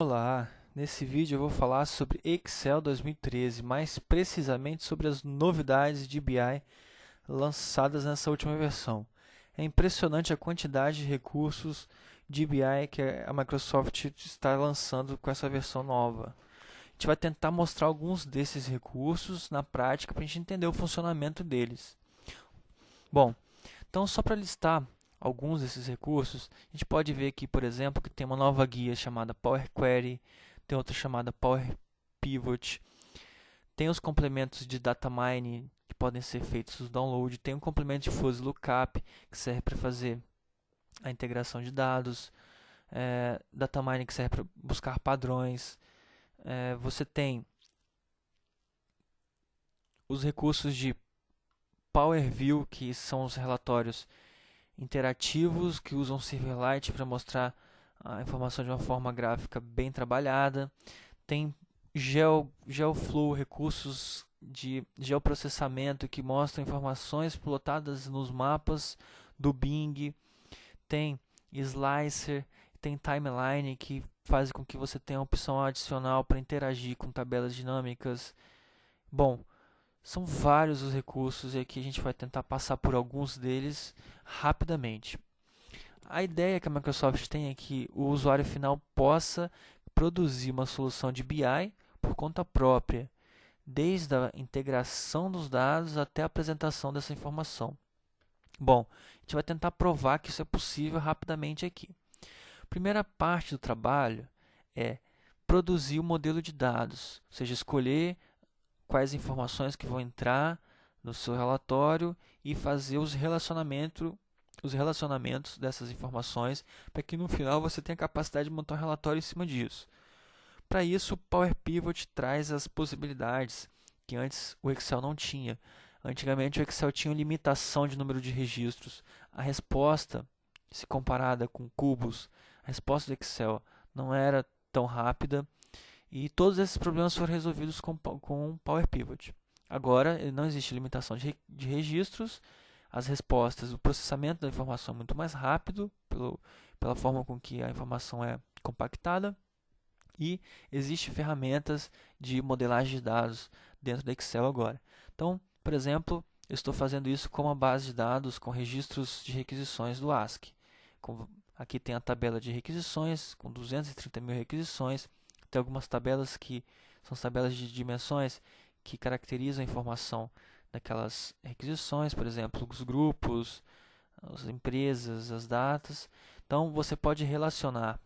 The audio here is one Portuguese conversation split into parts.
Olá, nesse vídeo eu vou falar sobre Excel 2013, mais precisamente sobre as novidades de BI lançadas nessa última versão. É impressionante a quantidade de recursos de BI que a Microsoft está lançando com essa versão nova. A gente vai tentar mostrar alguns desses recursos na prática para a gente entender o funcionamento deles. Bom, então só para listar alguns desses recursos, a gente pode ver aqui, por exemplo, que tem uma nova guia chamada Power Query, tem outra chamada Power Pivot, tem os complementos de data mining que podem ser feitos os download, tem um complemento de fuzzy lookup que serve para fazer a integração de dados, data mining que serve para buscar padrões, você tem os recursos de Power View, que são os relatórios interativos que usam Silverlight para mostrar a informação de uma forma gráfica bem trabalhada. Tem GeoFlow, recursos de geoprocessamento que mostram informações plotadas nos mapas do Bing. Tem Slicer, tem Timeline, que faz com que você tenha uma opção adicional para interagir com tabelas dinâmicas. Bom, são vários os recursos e aqui a gente vai tentar passar por alguns deles rapidamente. A ideia que a Microsoft tem é que o usuário final possa produzir uma solução de BI por conta própria, desde a integração dos dados até a apresentação dessa informação. Bom, a gente vai tentar provar que isso é possível rapidamente aqui. A primeira parte do trabalho é produzir o modelo de dados, ou seja, escolher quais informações que vão entrar no seu relatório e fazer os relacionamentos dessas informações para que no final você tenha a capacidade de montar um relatório em cima disso. Para isso, o Power Pivot traz as possibilidades que antes o Excel não tinha. Antigamente o Excel tinha uma limitação de número de registros. A resposta, se comparada com cubos, a resposta do Excel não era tão rápida. E todos esses problemas foram resolvidos com Power Pivot. Agora, não existe limitação de registros, as respostas, o processamento da informação é muito mais rápido, pela forma com que a informação é compactada, e existem ferramentas de modelagem de dados dentro do Excel agora. Então, por exemplo, eu estou fazendo isso com uma base de dados com registros de requisições do ASCII. Aqui tem a tabela de requisições, com 230 mil requisições. Tem algumas tabelas que são tabelas de dimensões que caracterizam a informação daquelas requisições, por exemplo, os grupos, as empresas, as datas. Então você pode relacionar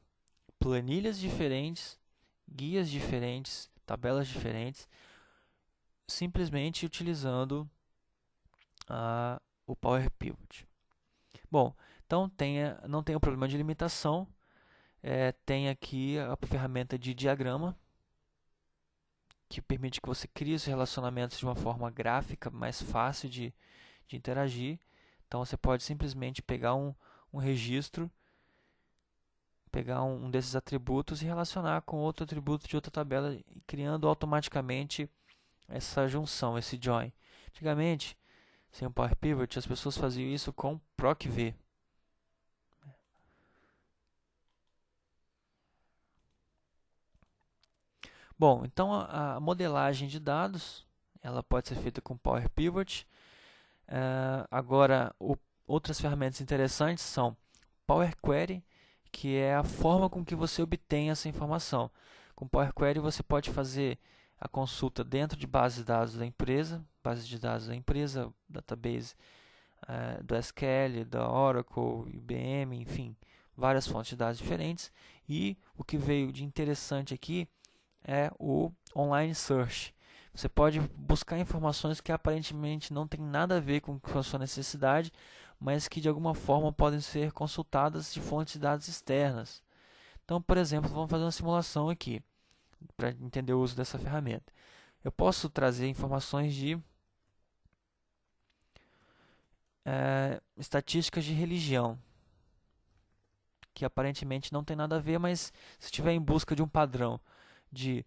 planilhas diferentes, guias diferentes, tabelas diferentes, simplesmente utilizando o Power Pivot. Bom, então não tem o problema de limitação. Tem aqui a ferramenta de diagrama, que permite que você crie os relacionamentos de uma forma gráfica, mais fácil de interagir. Então você pode simplesmente pegar um registro, pegar um desses atributos e relacionar com outro atributo de outra tabela, criando automaticamente essa junção, esse join. Antigamente, sem o Power Pivot, as pessoas faziam isso com PROC-V. Bom, então a modelagem de dados ela pode ser feita com Power Pivot. Agora, outras ferramentas interessantes são Power Query, que é a forma com que você obtém essa informação. Com Power Query você pode fazer a consulta dentro de bases de dados da empresa, database do SQL, da Oracle, IBM, enfim, várias fontes de dados diferentes. E o que veio de interessante aqui é o Online Search. Você pode buscar informações que aparentemente não tem nada a ver com a sua necessidade, mas que de alguma forma podem ser consultadas de fontes de dados externas. Então, por exemplo, vamos fazer uma simulação aqui, para entender o uso dessa ferramenta. Eu posso trazer informações de estatísticas de religião, que aparentemente não tem nada a ver, mas se estiver em busca de um padrão de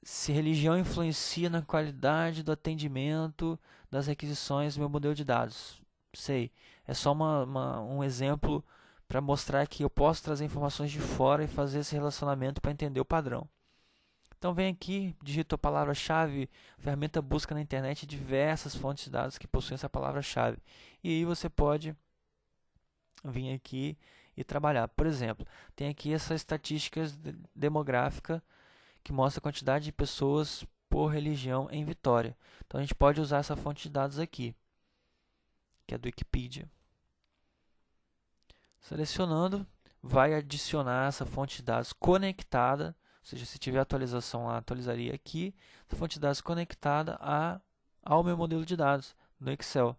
se religião influencia na qualidade do atendimento das requisições do meu modelo de dados. Sei, é só um exemplo para mostrar que eu posso trazer informações de fora e fazer esse relacionamento para entender o padrão. Então vem aqui, digita a palavra-chave, ferramenta busca na internet diversas fontes de dados que possuem essa palavra-chave. E aí você pode vir aqui e trabalhar. Por exemplo, tem aqui essa estatística demográfica que mostra a quantidade de pessoas por religião em Vitória. Então a gente pode usar essa fonte de dados aqui, que é do Wikipedia. Selecionando, vai adicionar essa fonte de dados conectada, ou seja, se tiver atualização lá, atualizaria aqui, essa fonte de dados conectada ao meu modelo de dados no Excel.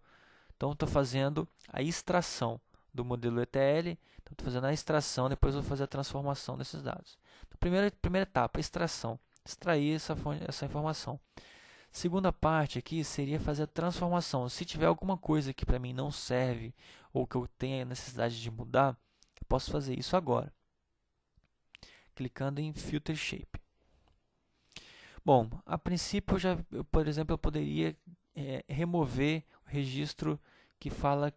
Então estou fazendo a extração do modelo ETL, então estou fazendo a extração, depois vou fazer a transformação desses dados. Então, primeira etapa, extração, extrair essa informação. Segunda parte aqui seria fazer a transformação. Se tiver alguma coisa que para mim não serve ou que eu tenha necessidade de mudar, eu posso fazer isso agora, clicando em Filter Shape. Bom, a princípio, por exemplo, eu poderia remover o registro que fala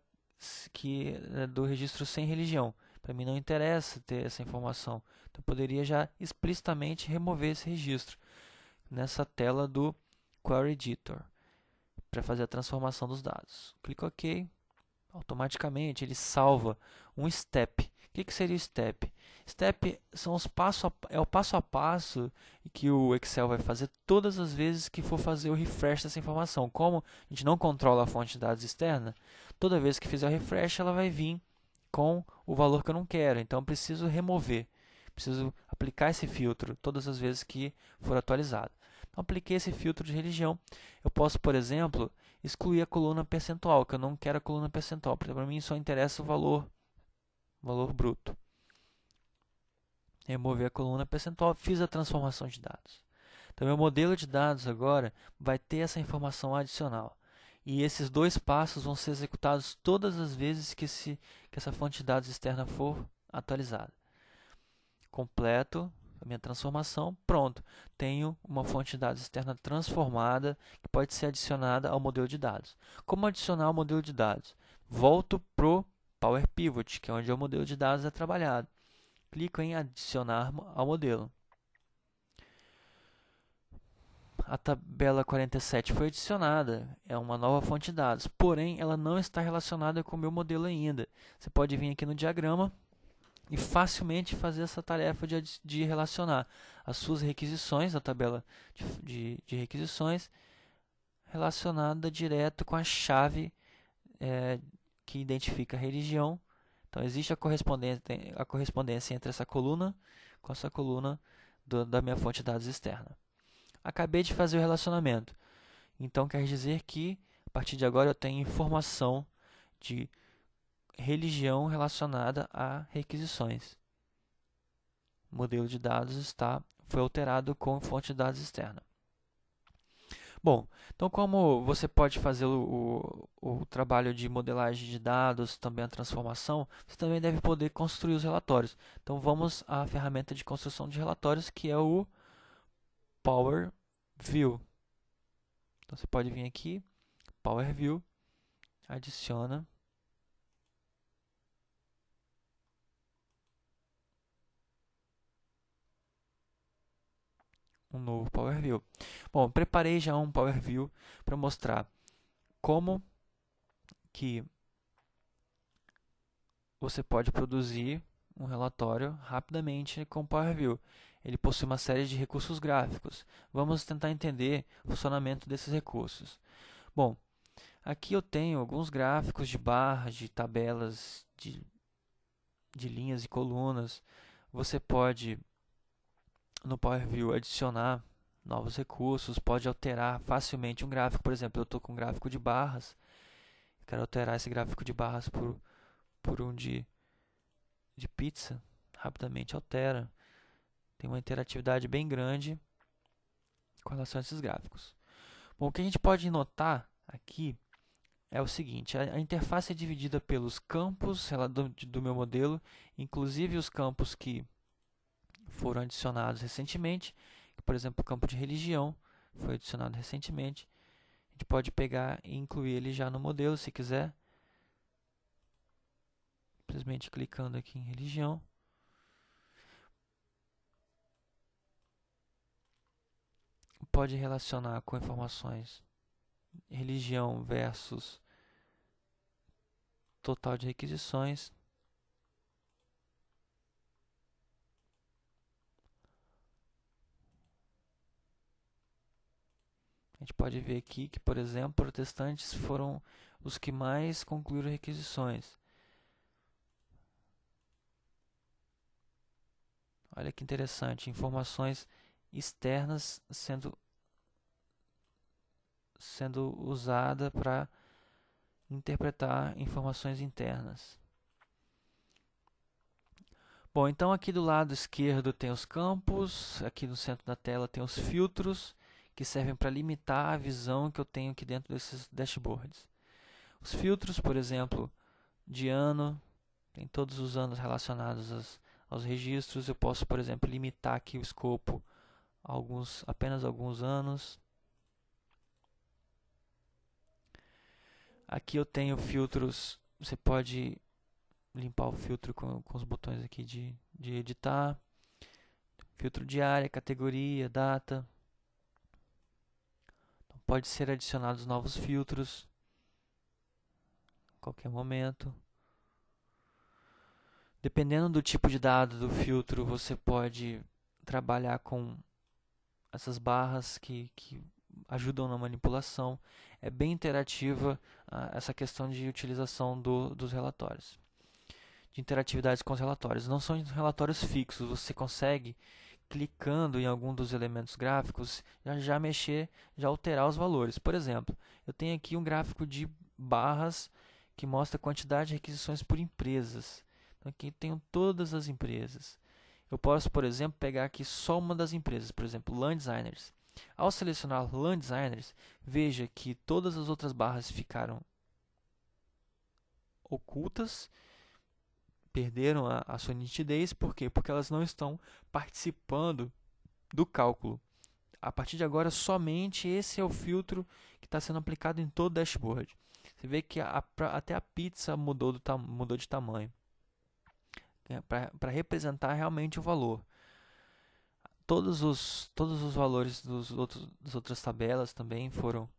que do registro sem religião. Para mim não interessa ter essa informação. Então, eu poderia já explicitamente remover esse registro nessa tela do Query Editor para fazer a transformação dos dados. Clico OK. Automaticamente ele salva um step. O que seria o step? Step são é o passo a passo que o Excel vai fazer todas as vezes que for fazer o refresh dessa informação. Como a gente não controla a fonte de dados externa, toda vez que fizer o refresh ela vai vir com o valor que eu não quero. Então eu preciso remover, preciso aplicar esse filtro todas as vezes que for atualizado. Então apliquei esse filtro de religião. Eu posso, por exemplo, excluir a coluna percentual, que eu não quero a coluna percentual, porque para mim só interessa o valor bruto. Remover a coluna percentual, fiz a transformação de dados. Então, meu modelo de dados agora vai ter essa informação adicional. E esses dois passos vão ser executados todas as vezes que essa fonte de dados externa for atualizada. Completo a minha transformação, pronto. Tenho uma fonte de dados externa transformada que pode ser adicionada ao modelo de dados. Como adicionar o modelo de dados? Volto para o Power Pivot, que é onde o modelo de dados é trabalhado. Clico em adicionar ao modelo. A tabela 47 foi adicionada, é uma nova fonte de dados, porém ela não está relacionada com o meu modelo ainda. Você pode vir aqui no diagrama e facilmente fazer essa tarefa de relacionar as suas requisições, a tabela de requisições, relacionada direto com a chave que identifica a religião. Então existe a correspondência entre essa coluna com essa coluna da minha fonte de dados externa. Acabei de fazer o relacionamento. Então quer dizer que a partir de agora eu tenho informação de religião relacionada a requisições. O modelo de dados foi alterado com fonte de dados externa. Bom, então como você pode fazer o trabalho de modelagem de dados, também a transformação, você também deve poder construir os relatórios. Então vamos à ferramenta de construção de relatórios, que é o Power View. Então você pode vir aqui, Power View, adiciona um novo Power View. Bom, preparei já um Power View para mostrar como que você pode produzir um relatório rapidamente com o Power View. Ele possui uma série de recursos gráficos. Vamos tentar entender o funcionamento desses recursos. Bom, aqui eu tenho alguns gráficos de barras, de tabelas, de linhas e colunas. Você pode, no Power View, adicionar novos recursos, pode alterar facilmente um gráfico. Por exemplo, eu estou com um gráfico de barras, quero alterar esse gráfico de barras por um de pizza, rapidamente altera. Tem uma interatividade bem grande com relação a esses gráficos. Bom, o que a gente pode notar aqui é o seguinte: a interface é dividida pelos campos do meu modelo, inclusive os campos que foram adicionados recentemente. Por exemplo, o campo de religião foi adicionado recentemente. A gente pode pegar e incluir ele já no modelo, se quiser. Por Simplesmente clicando aqui em religião. Pode relacionar com informações religião versus total de requisições. A gente pode ver aqui que, por exemplo, protestantes foram os que mais concluíram requisições. Olha que interessante, informações externas sendo usada para interpretar informações internas. Bom, então aqui do lado esquerdo tem os campos, aqui no centro da tela tem os filtros, que servem para limitar a visão que eu tenho aqui dentro desses dashboards. Os filtros, por exemplo, de ano, tem todos os anos relacionados aos registros. Eu posso, por exemplo, limitar aqui o escopo a apenas alguns anos. Aqui eu tenho filtros, você pode limpar o filtro com os botões aqui de editar. Filtro de área, categoria, data. Então, pode ser adicionados novos filtros a qualquer momento. Dependendo do tipo de dado do filtro, você pode trabalhar com essas barras que ajudam na manipulação. É bem interativa essa questão de utilização dos relatórios, de interatividades com os relatórios. Não são relatórios fixos, você consegue, clicando em algum dos elementos gráficos, já mexer, já alterar os valores. Por exemplo, eu tenho aqui um gráfico de barras que mostra a quantidade de requisições por empresas. Então, aqui tenho todas as empresas. Eu posso, por exemplo, pegar aqui só uma das empresas, por exemplo, LAN Designers. Ao selecionar LAN Designers, veja que todas as outras barras ficaram ocultas, perderam a sua nitidez. Por quê? Porque elas não estão participando do cálculo. A partir de agora, somente esse é o filtro que está sendo aplicado em todo o dashboard. Você vê que até a pizza mudou de tamanho, para representar realmente o valor. Todos os valores das outras tabelas também foram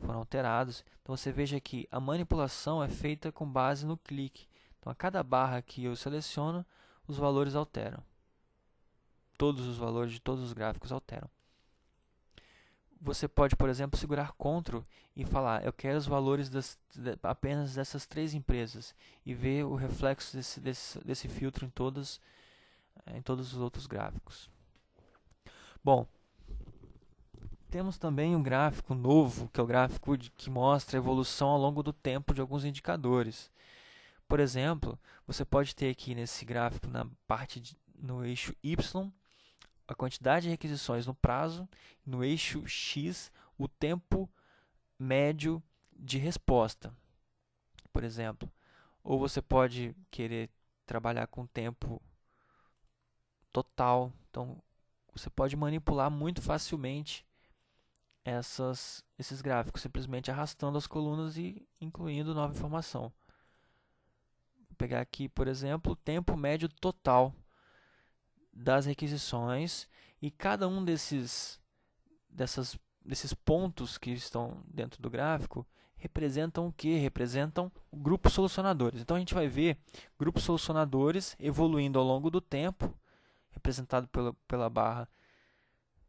alterados. Então você veja que a manipulação é feita com base no clique. Então a cada barra que eu seleciono, os valores alteram. Todos os valores de todos os gráficos alteram. Você pode, por exemplo, segurar Ctrl e falar: eu quero os valores apenas dessas 3 empresas, e ver o reflexo desse filtro em todos os outros gráficos. Bom, temos também um gráfico novo, que é o gráfico que mostra a evolução ao longo do tempo de alguns indicadores. Por exemplo, você pode ter aqui nesse gráfico, no eixo Y, a quantidade de requisições no prazo, no eixo X, o tempo médio de resposta, por exemplo. Ou você pode querer trabalhar com tempo total. Então, você pode manipular muito facilmente esses gráficos, simplesmente arrastando as colunas e incluindo nova informação. Vou pegar aqui, por exemplo, o tempo médio total das requisições, e cada um desses pontos que estão dentro do gráfico representam o que? Representam grupos solucionadores. Então a gente vai ver grupos solucionadores evoluindo ao longo do tempo, representado pela barra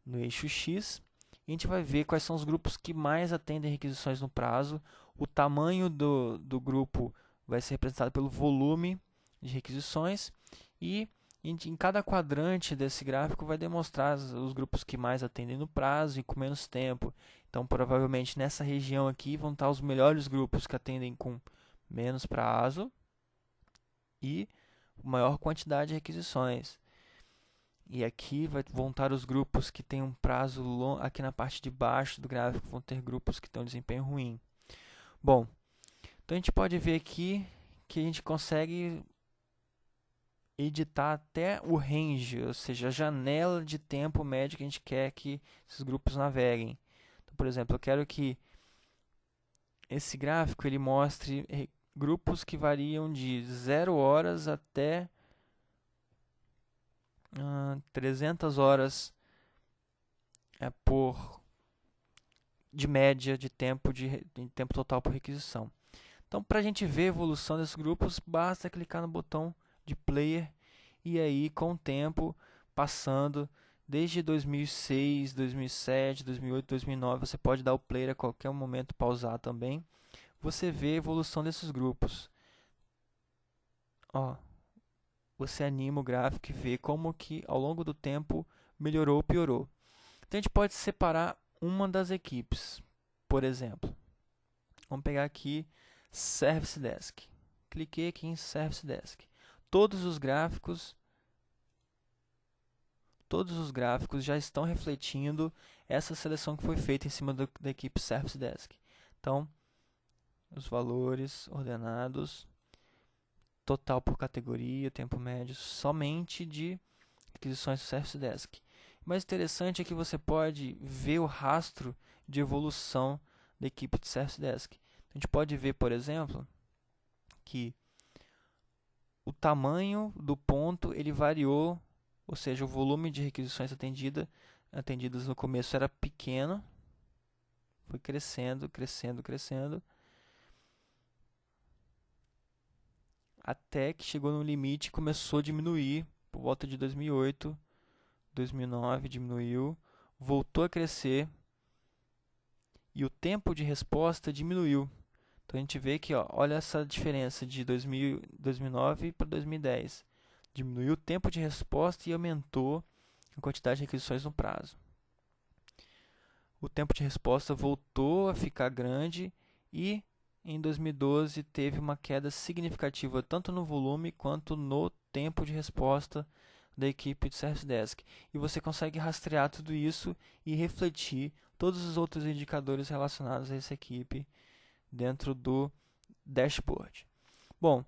no eixo X. E a gente vai ver quais são os grupos que mais atendem requisições no prazo. O tamanho do grupo vai ser representado pelo volume de requisições, e em cada quadrante desse gráfico vai demonstrar os grupos que mais atendem no prazo e com menos tempo. Então, provavelmente nessa região aqui vão estar os melhores grupos que atendem com menos prazo e maior quantidade de requisições. E aqui vão estar os grupos que têm um prazo longo. Aqui na parte de baixo do gráfico vão ter grupos que têm um desempenho ruim. Bom, então a gente pode ver aqui que a gente consegue editar até o range, ou seja, a janela de tempo médio que a gente quer que esses grupos naveguem. Então, por exemplo, eu quero que esse gráfico ele mostre grupos que variam de 0 horas até 300 horas de média de tempo total por requisição. Então, para a gente ver a evolução desses grupos, basta clicar no botão de player e aí, com o tempo passando, desde 2006, 2007, 2008, 2009, você pode dar o player a qualquer momento, pausar também. Você vê a evolução desses grupos. Ó, você anima o gráfico e vê como que ao longo do tempo melhorou ou piorou. Então, a gente pode separar uma das equipes. Por exemplo, vamos pegar aqui Service Desk. Cliquei aqui em Service Desk. Todos os gráficos já estão refletindo essa seleção que foi feita em cima da equipe Service Desk. Então, os valores ordenados, total por categoria, tempo médio, somente de aquisições do Service Desk. O mais interessante é que você pode ver o rastro de evolução da equipe de Service Desk. A gente pode ver, por exemplo, que o tamanho do ponto ele variou, ou seja, o volume de requisições atendidas no começo era pequeno, foi crescendo, crescendo, crescendo, até que chegou no limite e começou a diminuir por volta de 2008, 2009, diminuiu, voltou a crescer e o tempo de resposta diminuiu. Então a gente vê que, ó, olha essa diferença de 2009 para 2010. Diminuiu o tempo de resposta e aumentou a quantidade de requisições no prazo. O tempo de resposta voltou a ficar grande e em 2012 teve uma queda significativa tanto no volume quanto no tempo de resposta da equipe de Service Desk. E você consegue rastrear tudo isso e refletir todos os outros indicadores relacionados a essa equipe dentro do dashboard. Bom,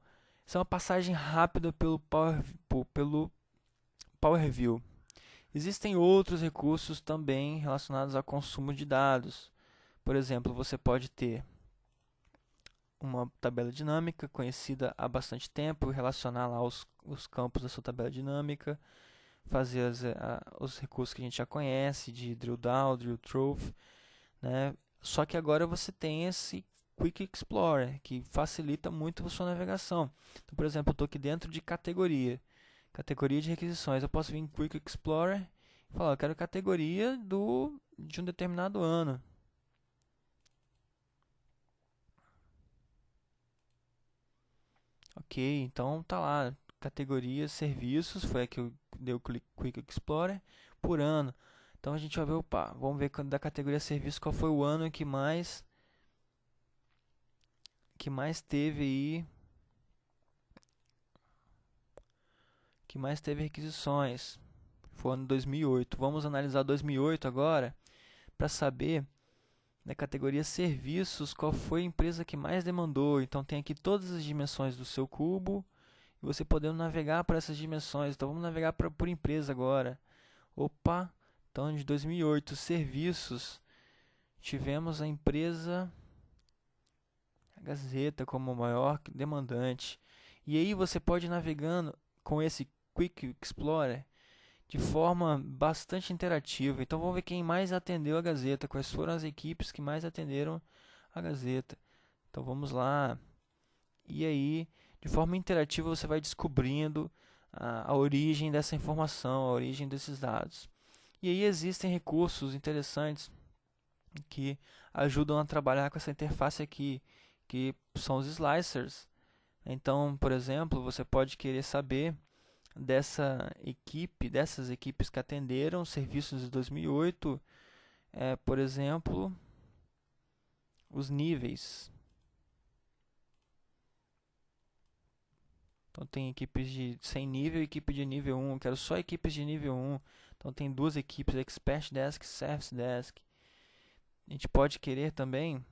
essa é uma passagem rápida pelo Power View. Existem outros recursos também relacionados ao consumo de dados. Por exemplo, você pode ter uma tabela dinâmica conhecida há bastante tempo, relacionar lá os campos da sua tabela dinâmica, fazer os recursos que a gente já conhece, de drill down, drill through, né? Só que agora você tem esse Quick Explorer, que facilita muito a sua navegação. Então, por exemplo, eu estou aqui dentro de categoria de requisições. Eu posso vir em Quick Explorer e falar, eu quero categoria de um determinado ano. Ok, então tá lá, categoria serviços, foi a que eu dei o Quick Explorer, por ano. Então a gente vai ver, opa, vamos ver da categoria serviços qual foi o ano que mais teve aí, que mais teve requisições. Foi o ano 2008. Vamos analisar 2008 agora para saber na categoria serviços qual foi a empresa que mais demandou. Então tem aqui todas as dimensões do seu cubo e você podendo navegar para essas dimensões. Então vamos navegar por empresa agora. Opa, então de 2008 serviços tivemos a empresa a Gazeta como maior demandante. E aí você pode ir navegando com esse Quick Explorer de forma bastante interativa. Então vamos ver quem mais atendeu a Gazeta, quais foram as equipes que mais atenderam a Gazeta. Então vamos lá. E aí, de forma interativa, você vai descobrindo a origem dessa informação, a origem desses dados. E aí existem recursos interessantes que ajudam a trabalhar com essa interface aqui, que são os slicers. Então, por exemplo, você pode querer saber dessas equipes que atenderam serviços de 2008, por exemplo, os níveis. Então tem equipes de 100 nível e equipe de nível 1. Eu quero só equipes de nível 1. Então tem duas equipes, Expert Desk e Service Desk. A gente pode querer também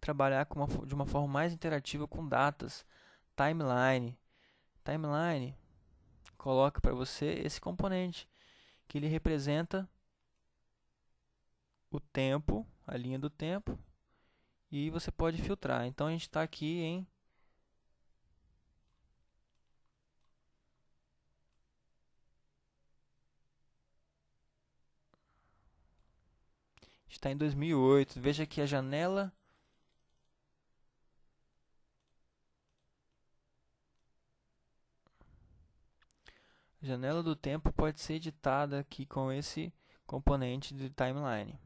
trabalhar de uma forma mais interativa com datas, timeline. Timeline coloca para você esse componente que ele representa o tempo, a linha do tempo, e você pode filtrar. Então a gente está aqui em está em 2008. Veja aqui a janela. A janela do tempo pode ser editada aqui com esse componente de timeline.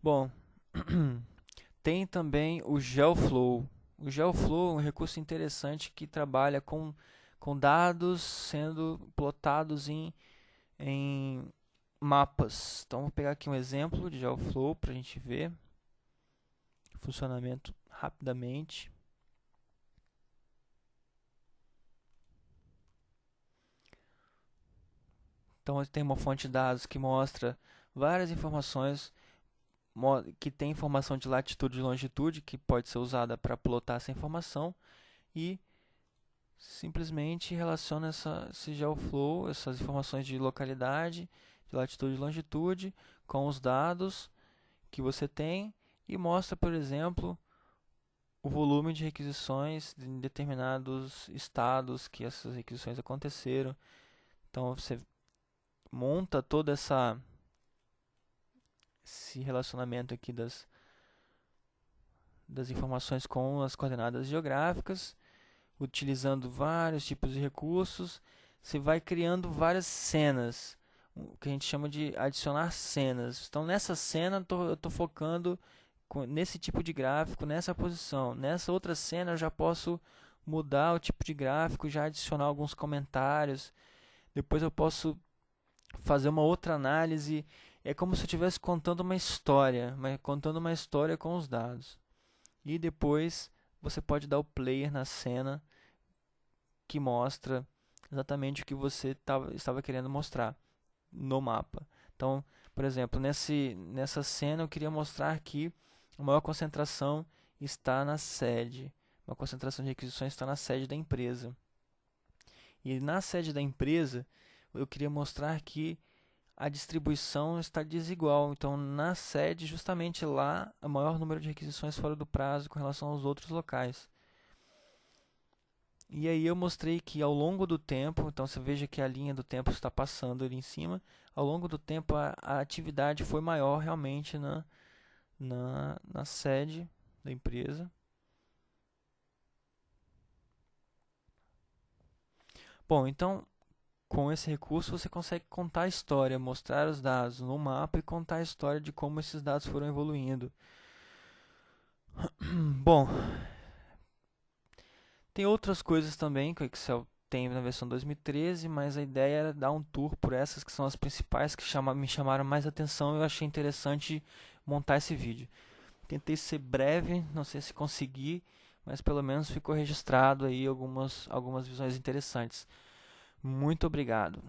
Bom, tem também o GeoFlow. O GeoFlow é um recurso interessante que trabalha com dados sendo plotados em mapas. Então, vou pegar aqui um exemplo de GeoFlow para a gente ver o funcionamento rapidamente. Então, tem uma fonte de dados que mostra várias informações, que tem informação de latitude e longitude, que pode ser usada para plotar essa informação, e simplesmente relaciona esse GeoFlow, essas informações de localidade, de latitude e longitude, com os dados que você tem e mostra, por exemplo, o volume de requisições em determinados estados que essas requisições aconteceram. Então você monta todo esse relacionamento aqui das informações com as coordenadas geográficas, utilizando vários tipos de recursos. Você vai criando várias cenas, o que a gente chama de adicionar cenas. Então nessa cena eu estou focando nesse tipo de gráfico, nessa posição. Nessa outra cena eu já posso mudar o tipo de gráfico, já adicionar alguns comentários. Depois eu posso fazer uma outra análise. É como se eu estivesse contando uma história, mas contando uma história com os dados. E depois você pode dar o player na cena que mostra exatamente o que você estava querendo mostrar no mapa. Então, por exemplo, nessa cena eu queria mostrar que a maior concentração está na sede. Uma concentração de requisições está na sede da empresa. E na sede da empresa, eu queria mostrar que a distribuição está desigual. Então, na sede, justamente lá, o maior número de requisições fora do prazo com relação aos outros locais. E aí eu mostrei que ao longo do tempo, então você veja que a linha do tempo está passando ali em cima, ao longo do tempo a atividade foi maior realmente na sede da empresa. Bom, então com esse recurso você consegue contar a história, mostrar os dados no mapa e contar a história de como esses dados foram evoluindo. Bom, tem outras coisas também que o Excel tem na versão 2013, mas a ideia era dar um tour por essas que são as principais que me chamaram mais atenção e eu achei interessante montar esse vídeo. Tentei ser breve, não sei se consegui, mas pelo menos ficou registrado aí algumas visões interessantes. Muito obrigado.